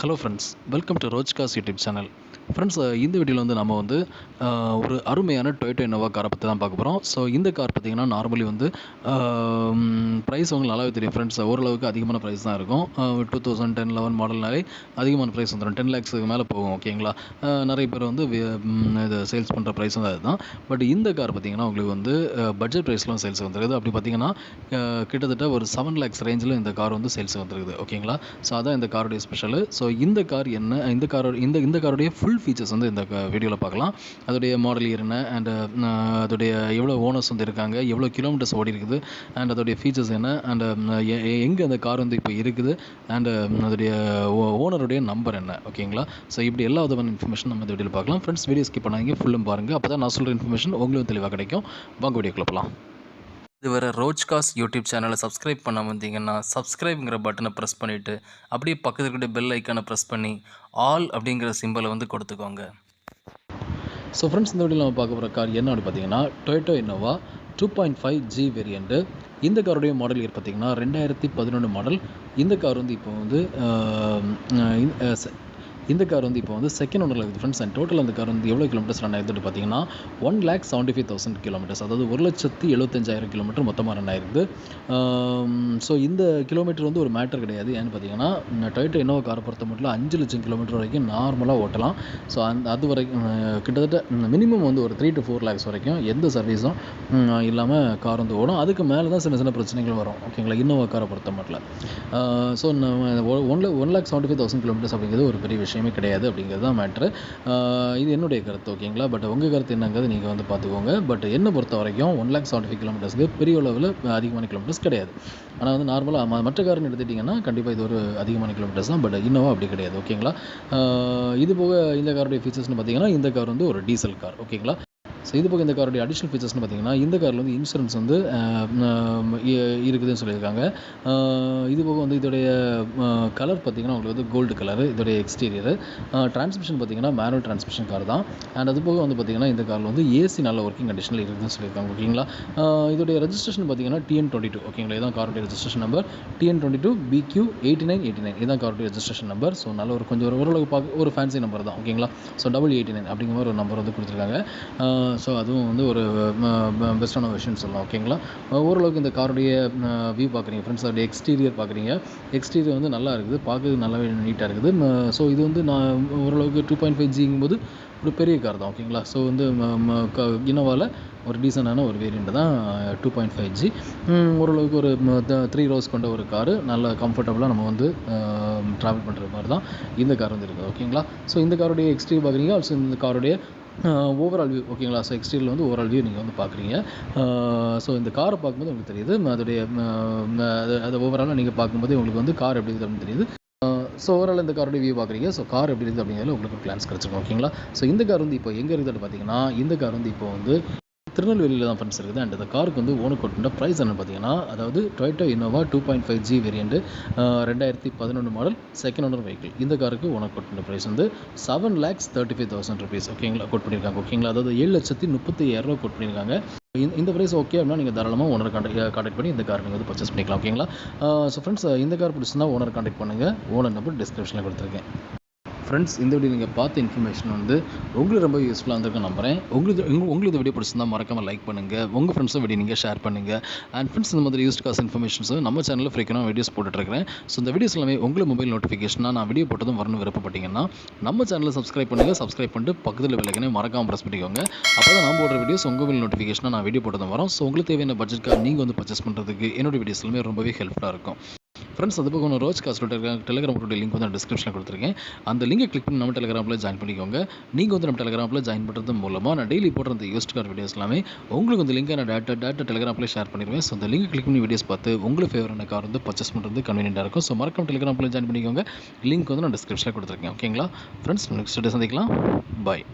Hello friends, welcome to ரோஜ்காஸ் YouTube channel. Friends, இந்த வீடியோவில் வந்து நம்ம வந்து ஒரு அருமையான டொயோட்டோ இன்னோவா காரை பற்றி தான் பார்க்க போகிறோம். ஸோ இந்த கார் பார்த்திங்கன்னா நார்மலி வந்து ப்ரைஸ் உங்களுக்கு நல்லாவே தெரியும் ஃப்ரெண்ட்ஸ். ஓரளவுக்கு அதிகமான ப்ரைஸ் தான் இருக்கும். 2010-11 மாடல்னாலே அதிகமான ப்ரைஸ் வந்துடும். 10 lakhs மேலே போகும். ஓகேங்களா? நிறைய பேர் வந்து இது சேல்ஸ் பண்ணுற ப்ரைஸ் வந்து அதுதான். பட் இந்த கார் பார்த்திங்கன்னா உங்களுக்கு வந்து பட்ஜெட் ப்ரைஸ்லாம் சேல்ஸ் வந்துருக்குது. அப்படி பார்த்திங்கன்னா கிட்டத்தட்ட ஒரு 7 lakhs ரேஞ்சில் இந்த கார் வந்து சேல்ஸ் வந்துருக்குது. ஓகேங்களா? ஸோ அதான் இந்த காரோடைய ஸ்பெஷலு. ஸோ இந்த கார் என்ன, இந்த காரோடைய ஃபுல் ஃபீச்சர்ஸ் வந்து இந்த வீடியோவில் பார்க்கலாம். அதோடைய மாடல் இயர் என்ன, அண்ட் அதோடைய எவ்வளோ ஓனர்ஸ் வந்து இருக்காங்க, எவ்வளோ கிலோமீட்டர்ஸ் ஓடி இருக்குது, அண்ட் அதோடைய ஃபீச்சர்ஸ் என்ன, அண்ட் எங்கே அந்த கார் வந்து இப்போ இருக்குது, அண்ட் அதோடைய ஓனருடைய நம்பர் என்ன. ஓகேங்களா? ஸோ இப்படி எல்லா விதமான இன்ஃபர்மேஷன் நம்ம இந்த வீடியோவில் பார்க்கலாம். ஃப்ரெண்ட்ஸ், வீடியோ ஸ்கிப் பண்ணாங்க ஃபுல்லும் பாருங்கள். அப்போ தான் நான் சொல்கிற இன்ஃபர்மேஷன் உங்களுக்கு தெளிவாக கிடைக்கும். வாங்க வீடியோக்குள்ள போகலாம். இதுவரை ரோஜ்காஸ் யூடியூப் சேனலை சப்ஸ்கிரைப் பண்ண வந்தீங்கன்னா சப்ஸ்கிரைப்ங்கிற பட்டனை ப்ரெஸ் பண்ணிவிட்டு அப்படியே பக்கத்தில் இருக்கிற பெல் ஐக்கானை ப்ரெஸ் பண்ணி ஆல் அப்படிங்கிற சிம்பிளை வந்து கொடுத்துக்கோங்க. ஸோ ஃப்ரெண்ட்ஸ், இந்த வீடியோவில் நம்ம பார்க்க போகிற கார் என்ன அப்படி பார்த்தீங்கன்னா டொயோட்டோ இன்னோவா 2.5G வேரியண்ட்டு. இந்த காருடைய மாடல் இயர் பார்த்தீங்கன்னா 2011 மாடல். இந்த கார் வந்து இப்போ வந்து செகண்ட் ஓனரில் இருக்குது ஃப்ரெண்ட்ஸ். அண்ட் டோட்டல் அந்த கார் வந்து எவ்வளோ கிலோமீட்டர்ஸ் ரன் ஆகிருக்குது பார்த்தீங்கன்னா 1,75,000 கிலோமீட்டர்ஸ், அதாவது 1,75,000 கிலோமீட்டர் மொத்தமாக ரன் ஆகிருக்குது. ஸோ இந்த கிலோமீட்டர் வந்து ஒரு மேட்டர் கிடையாது. ஏன்னு பார்த்தீங்கன்னா டொயோட்டோ இன்னோவா காரை பொறுத்த மட்டும் 5 லட்சம் கிலோமீட்டர் வரைக்கும் நார்மலாக ஓட்டலாம். ஸோ அது வரைக்கும் கிட்டத்தட்ட மினிமம் வந்து ஒரு 3 to 4 lakhs வரைக்கும் எந்த சர்வீஸும் இல்லாமல் கார் வந்து ஓடும். அதுக்கு மேலே தான் சின்ன சின்ன பிரச்சனைகள் வரும். ஓகேங்களா? இன்னோவா காரை பொறுத்த மட்டும். ஸோ 1,75,000 கிலோமீட்டர்ஸ் அப்படிங்கிறது ஒரு பெரிய விஷயமே கிடையாது அப்படிங்கிறது தான் மேட்ரு. இது என்னுடைய கருத்து. ஓகேங்களா? பட் உங்கள் கருத்து என்னங்கிறது நீங்கள் வந்து பார்த்துக்கோங்க. பட் என்னை பொறுத்த வரைக்கும் 1,75,000 கிலோமீட்டர்ஸ்க்கு பெரிய அளவில் அதிகமான கிலோமீட்டர்ஸ் கிடையாது. ஆனால் வந்து நார்மலாக மற்ற கார்னு எடுத்துட்டிங்கன்னா கண்டிப்பாக இது ஒரு அதிகமான கிலோமீட்டர்ஸ் தான். பட் இன்னோவா அப்படி கிடையாது. ஓகேங்களா? இது போக இந்த காருடைய ஃபீச்சர்ஸ்னு பார்த்தீங்கன்னா இந்த கார் வந்து ஒரு டீசல் கார். ஓகேங்களா? ஸோ இது போக இந்த காரோடைய அடிஷ்னல் ஃபீச்சர்ஸ்னு பார்த்தீங்கன்னா இந்த காரில் வந்து இன்சூரன்ஸ் வந்து இருக்குதுன்னு சொல்லியிருக்காங்க. இது போக வந்து இதோடைய கலர் பார்த்திங்கன்னா உங்களுக்கு வந்து கோல்டு கலரு. இதோடைய எக்ஸ்டீரியரு டிரான்ஸ்மிஷன் பார்த்திங்கன்னா மேனுவல் டிரான்ஸ்மிஷன் கார் தான். அண்ட் அது போக வந்து பார்த்திங்கன்னா இந்த காரில் வந்து ஏசி நல்ல ஒர்க்கிங் கண்டிஷனில் இருக்குதுன்னு சொல்லியிருக்காங்க. ஓகேங்களா? இதோடைய ரெஜிஸ்ட்ரேஷன் பார்த்திங்கன்னா TN22. ஓகேங்களா? இதான் காரோடைய ரெஜிஸ்ட்ரேஷன் நம்பர் TN22 BQ8989. இதான் காரோடைய ரெஜிஸ்ட்ரேஷன் நம்பர். ஸோ நல்ல ஒரு கொஞ்சம் ஓரளவுக்கு பார்க்க ஒரு ஃபேன்சி நம்பர் தான். ஓகேங்களா? ஸோ 89 அப்படிங்கிற மாதிரி ஒரு நம்பர் வந்து கொடுத்துருக்காங்க. ஸோ அதுவும் வந்து ஒரு பெஸ்ட்டான விஷயம்னு சொல்லலாம். ஓகேங்களா? ஓரளவுக்கு இந்த காருடைய வியூ பார்க்குறீங்க ஃப்ரெண்ட்ஸ். அதோடைய எக்ஸ்டீரியர் பார்க்குறீங்க. எக்ஸ்டீரியர் வந்து நல்லா இருக்குது, பார்க்குறது நல்லாவே நீட்டாக இருக்குது. ஸோ இது வந்து நான் ஓரளவுக்கு 2.5Gங்கும்போது ஒரு பெரிய கார் தான். ஓகேங்களா? ஸோ வந்து இன்னோவாவில் ஒரு டீசெண்டான ஒரு வேரியண்ட் தான் 2.5G. ஓரளவுக்கு ஒரு 3 rows கொண்ட ஒரு காரு, நல்ல கம்ஃபர்டபுளாக நம்ம வந்து ட்ராவல் பண்ணுற மாதிரி தான் இந்த கார் வந்து இருக்குது. ஓகேங்களா? ஸோ இந்த காருடைய எக்ஸ்டீரியர் பார்க்குறீங்க. ஆல்சோ இந்த காருடைய ஓவரால் வியூ. ஓகேங்களா? ஸோ எக்ஸ்டீரியரில் வந்து ஓவரால் வியூ நீங்கள் வந்து பார்க்குறீங்க. ஸோ இந்த காரை பார்க்கும்போது உங்களுக்கு தெரியுது அதோடைய அது ஓவராலாக நீங்கள் பார்க்கும்போது உங்களுக்கு வந்து கார் எப்படி இருக்குது அப்படின்னு தெரியுது. ஸோ ஓவரால் இந்த காரோடைய வியூ பார்க்குறீங்க. ஸோ கார் எப்படி இருக்குது அப்படிங்கிறதுல உங்களுக்கு ஒரு கிளான்ஸ் கிடச்சிருக்கும். ஓகேங்களா? ஸோ இந்த கார் வந்து இப்போ எங்கே இருக்குதுன்னு பார்த்தீங்கன்னா இந்த கார் வந்து இப்போ வந்து திருநெல்வேலியில் தான் ஃப்ரெண்ட்ஸ் இருக்குது. அண்ட் இந்த காருக்கு வந்து ஓனர் கொட்டுன்ற ப்ரைஸ் என்னென்னு பார்த்தீங்கன்னா, அதாவது Toyota Innova 2.5G variant 2011 model second owner vehicle. இந்த காருக்கு ஓனர் கொட்டுன்ற ப்ரைஸ் வந்து 7,35,000 rupees. ஓகேங்களா? கோட் பண்ணியிருக்காங்க. ஓகேங்களா? அதாவது 7,35,000 கோட் பண்ணியிருக்காங்க. இந்த ப்ரைஸ் ஓகே அப்படின்னா நீங்கள் தாராளமாக ஓனர் கான்டாக்ட் பண்ணி இந்த கார் நீங்கள் வந்து பர்ச்சேஸ் பண்ணிக்கலாம். ஓகேங்களா? ஸோ ஃப்ரெண்ட்ஸ், இந்த கார் பிடிச்சிருந்தா ஓனர் கான்டாக்ட் பண்ணுங்கள். ஓனர் நம்பர் டிஸ்கிரிப்ஷனில் கொடுத்துருக்கேன். ஃப்ரெண்ட்ஸ், இந்த வீடியோ நீங்கள் பார்த்த இன்ஃபர்மேஷன் வந்து உங்களுக்கு ரொம்ப யூஸ்ஃபுல்லாக இருந்திருக்குன்னு நம்புகிறேன். உங்களுக்கு இந்த வீடியோ பிடிச்சிருந்தா மறக்காமல் லைக் பண்ணுங்கள். உங்கள் ஃப்ரெண்ட்ஸும் வீடியோ நீங்கள் ஷேர் பண்ணுங்கள். அண்ட் ஃப்ரெண்ட்ஸ், இந்த மாதிரி யூஸ்ட் காஸ் இன்ஃபர்மேஷன்ஸ் நம்ம சேனலில் ஃப்ரீக்வெண்டாக வீடியோஸ் போட்டுட்ருக்கிறேன். ஸோ இந்த வீடியோஸ் எல்லாமே உங்களுக்கு மொபைல் நோட்டிஃபிகேஷனாக நான் வீடியோ போட்டதும் வரணும் விருப்பப்பட்டீங்கன்னா நம்ம சேனலில் சப்ஸ்கிரைப் பண்ணிட்டு பக்கத்தில் பெல் ஐக்கனை மறக்காமல் ப்ரெஸ் பண்ணிக்கோங்க. அப்போ தான் நான் போடுற வீடியோஸ் உங்கள் மொபைல் நோட்டிஃபிகேஷனாக நான் வீடியோ போட்டதும் வரும். ஸோ உங்களுக்கு தேவையான பட்ஜெட்காக நீங்கள் வந்து பர்ச்சேஸ் பண்ணுறதுக்கு என்னோட வீடியோஸ் எல்லாமே ரொம்பவே ஹெல்ப்ஃபுல்லாக இருக்கும். ஃப்ரெண்ட்ஸ், அது போக ரோஜ் காஸ்ட் டெலிகிராம் குரூப் லிங்க் வந்து டிஸ்கிரிப்ஷனில் கொடுத்துருக்கேன். அந்த லிங்கை கிளிக் பண்ணி நம்ம டெலிகிராமில் ஜாயின் பண்ணிக்கோங்க. நீங்கள் வந்து நம்ம டெலிகிராமில் ஜாயின் பண்ணுறது மூலமாக நான் டெய்லி போடுற அந்த யூஸ்ட் கார் வீடியோஸ் எல்லாமே உங்களுக்கு அந்த லிங்கை நான் டேட்டா டெலிகிராமில் ஷேர் பண்ணிடுவேன். ஸோ அந்த லிங்கை கிளிக் பண்ணி வீடியோஸ் பார்த்து உங்களுக்கு ஃபேவரான கார் வந்து பர்ச்சேஸ் பண்ணுறது கன்வீனியன்ட்டாக இருக்கும். ஸோ மறக்காம டெலிகிராமில் ஜாயின் பண்ணிக்கோங்க. லிங்க் வந்து நான் டிஸ்கிரிப்ஷனில் கொடுத்துருக்கேன். ஓகேங்களா? ஃப்ரெண்ட்ஸ், நெக்ஸ்ட் டே சந்திக்கலாம். பாய்.